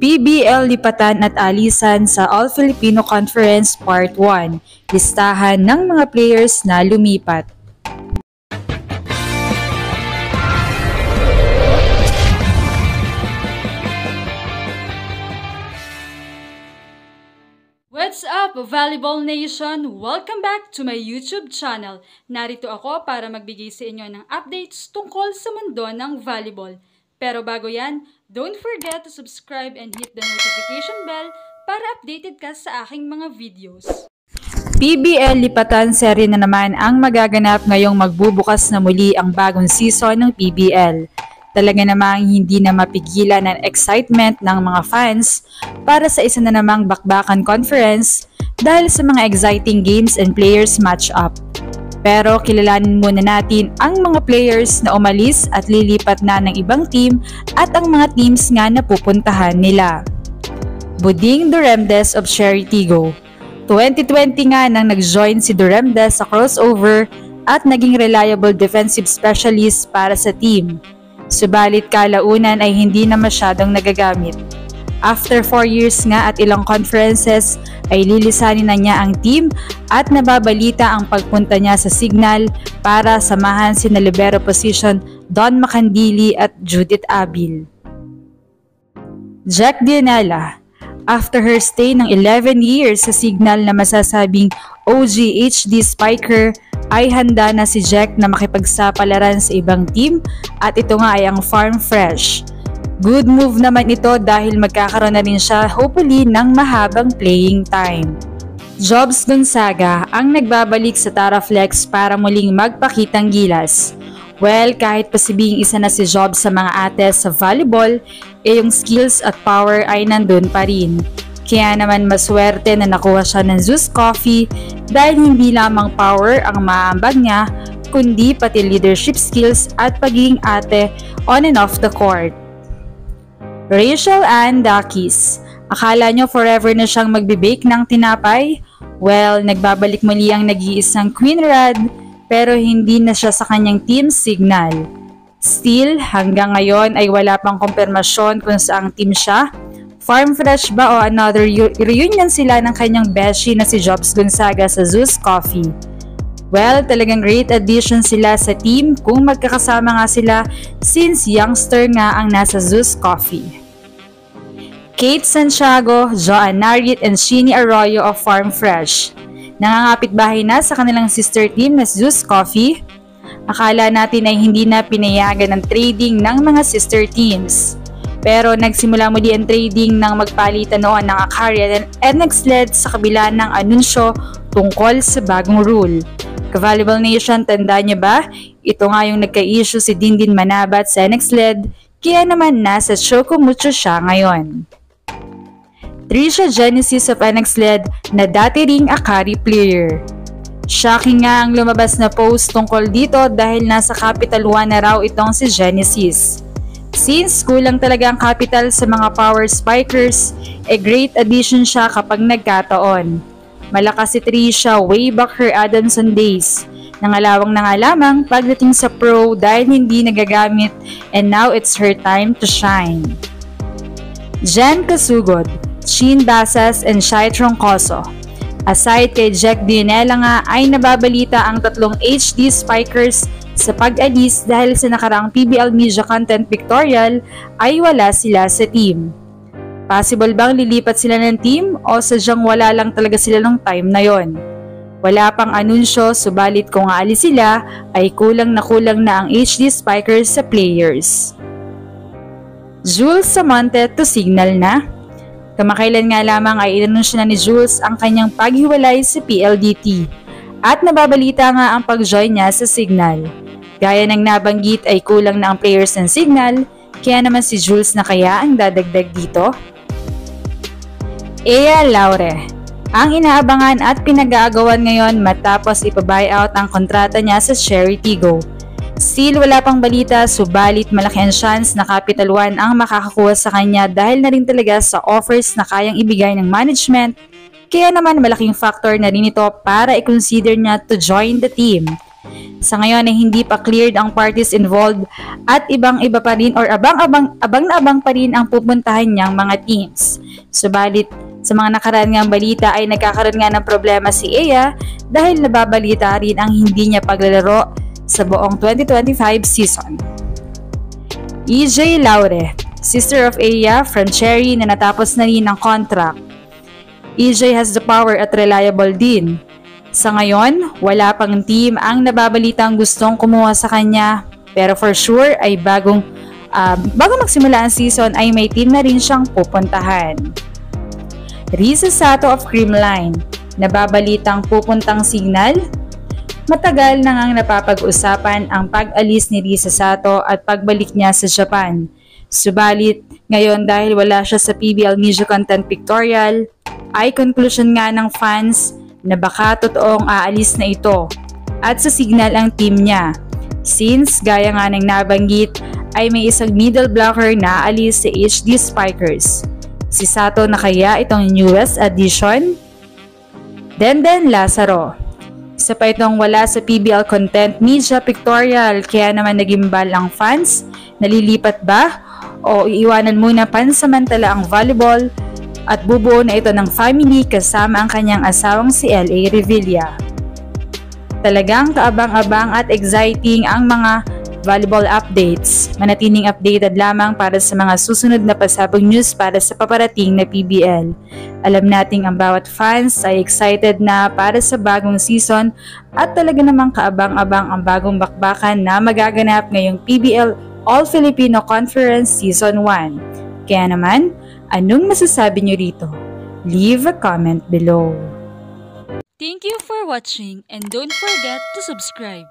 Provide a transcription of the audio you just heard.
PBL Lipatan at Alisan sa All-Filipino Conference Part 1, listahan ng mga players na lumipat. What's up, Volleyball Nation? Welcome back to my YouTube channel. Narito ako para magbigay sa inyo ng updates tungkol sa mundo ng volleyball. Pero bago yan, don't forget to subscribe and hit the notification bell para updated ka sa aking mga videos. PBL Lipatan Serye na naman ang magaganap ngayong magbubukas na muli ang bagong season ng PBL. Talaga namang hindi na mapigilan ang excitement ng mga fans para sa isa na namang bakbakan conference dahil sa mga exciting games and players match-up. Pero kilalanin muna natin ang mga players na umalis at lilipat na ng ibang team at ang mga teams nga na pupuntahan nila. Buding Duremdes of Cherry Tigo. 2020 nga nang nag-join si Duremdes sa crossover at naging reliable defensive specialist para sa team. Subalit kalaunan ay hindi na masyadong nagagamit. After 4 years nga at ilang conferences ay lilisanin na niya ang team at nababalita ang pagpunta niya sa Signal para samahan si na libero position Don Macandili at Judith Abil. Jack Dianela. After her stay ng 11 years sa Signal na masasabing OG-HD spiker, ay handa na si Jack na makipagsapalaran sa ibang team at ito nga ay ang Farm Fresh. Good move naman ito dahil magkakaroon na rin siya hopefully ng mahabang playing time. Jobs Gonzaga ang nagbabalik sa Taraflex para muling magpakitang gilas. Well, kahit pasibing isa na si Jobs sa mga ates sa volleyball, yung skills at power ay nandun pa rin. Kaya naman maswerte na nakuha siya ng Zeus Coffee dahil hindi lamang power ang maambag niya, kundi pati leadership skills at pagiging ate on and off the court. Rachel Ann Dakis. Akala nyo forever na siyang magbibake ng tinapay? Well, nagbabalik muli ang nag-iisang Queen Rad pero hindi na siya sa kanyang team Signal. Still, hanggang ngayon ay wala pang kumpirmasyon kung saang team siya. Farm Fresh ba o another reunion sila ng kanyang beshi na si Jobs Gonzaga sa Zeus Coffee? Well, talagang great addition sila sa team kung magkakasama nga sila since youngster nga ang nasa Zeus Coffee. Kate Santiago, Joanne Narit, and Sheeny Arroyo of Farm Fresh. Nangangapit bahay na sa kanilang sister team na Zeus Coffee. Akala natin ay hindi na pinayagan ng trading ng mga sister teams. Pero nagsimula muli ang trading ng magpalitan noon ng Akaria and nagsled sa kabila ng anunsyo tungkol sa bagong rule. Ka-Volleyball Nation, tanda niyo ba? Ito nga yung nagka-issue si Dindin Manabat sa nagsled, kaya naman nasa Chocomucho siya ngayon. Trisha Genesis of NXLED na dati ring Akari player. Shocking nga ang lumabas na post tungkol dito dahil nasa Capital One na raw itong si Genesis. Since kulang talaga ang capital sa mga power spikers, great addition siya kapag nagkataon. Malakas si Trisha way back her Adamson days. Nangalawang na nga lamang pagdating sa pro dahil hindi nagagamit and now it's her time to shine. Jen Kasugod, Chin Basas, and Shai Troncoso. Aside kay Jack Dianela nga ay nababalita ang tatlong HD spikers sa pag-alis dahil sa nakaraang PBL Media Content Pictorial ay wala sila sa team. Possible bang lilipat sila ng team o sadyang wala lang talaga sila ng time na yon? Wala pang anunsyo, subalit kung aalis sila ay kulang na ang HD spikers sa players. Jules Samonte to Signal na. Kamakailan nga lamang ay inanunsyo na ni Jules ang kanyang paghiwalay sa PLDT at nababalita nga ang pag-join niya sa Signal. Gaya ng nabanggit ay kulang na ang players ng Signal, kaya naman si Jules na kaya ang dadagdag dito. Ea Laure. Ang inaabangan at pinag-aagawan ngayon matapos ipa-buyout ang kontrata niya sa Cherry Tigo. Still wala pang balita, subalit malaki ang chance na Capital One ang makakakuha sa kanya dahil na rin talaga sa offers na kayang ibigay ng management, kaya naman malaking factor na rin ito para i-consider niya to join the team. Sa ngayon ay hindi pa cleared ang parties involved at ibang-iba pa rin or abang pa rin ang pupuntahan niyang mga teams. Subalit, sa mga nakaraan ngang balita ay nagkakaroon nga ng problema si Aya dahil nababalita rin ang hindi niya paglalaro sa buong 2025 season. EJ Laure, sister of Aya from Cherry na natapos na rin ang contract. EJ has the power at reliable din. Sa ngayon, wala pang team ang nababalitang gustong kumuha sa kanya, pero for sure ay bago magsimula ang season ay may team na rin siyang pupuntahan. Risa Sato of Creamline, nababalitang pupuntang Signal. Matagal na ngang napapag-usapan ang pag-alis ni Risa Sato at pagbalik niya sa Japan. Subalit, ngayon dahil wala siya sa PBL Media Content Pictorial, ay conclusion nga ng fans na baka totoong aalis na ito at sa Signal ang team niya. Since, gaya nga ng nabanggit, ay may isang middle blocker na aalis sa HD Spikers. Si Sato na kaya itong newest addition? Denden Lazaro. Isa pa itong wala sa PBL Content Media Pictorial kaya naman nagimbal ang fans. Nalilipat ba? O iiwanan muna pansamantala ang volleyball at bubuo na ito ng family kasama ang kanyang asawang si L.A. Revilla. Talagang kaabang-abang at exciting ang mga volleyball updates. Manatiling updated lamang para sa mga susunod na pasabog news para sa paparating na PBL. Alam nating ang bawat fans ay excited na para sa bagong season at talaga namang kaabang-abang ang bagong bakbakan na magaganap ngayong PBL All-Filipino Conference Season 1. Kaya naman, anong masasabi niyo rito? Leave a comment below. Thank you for watching and don't forget to subscribe.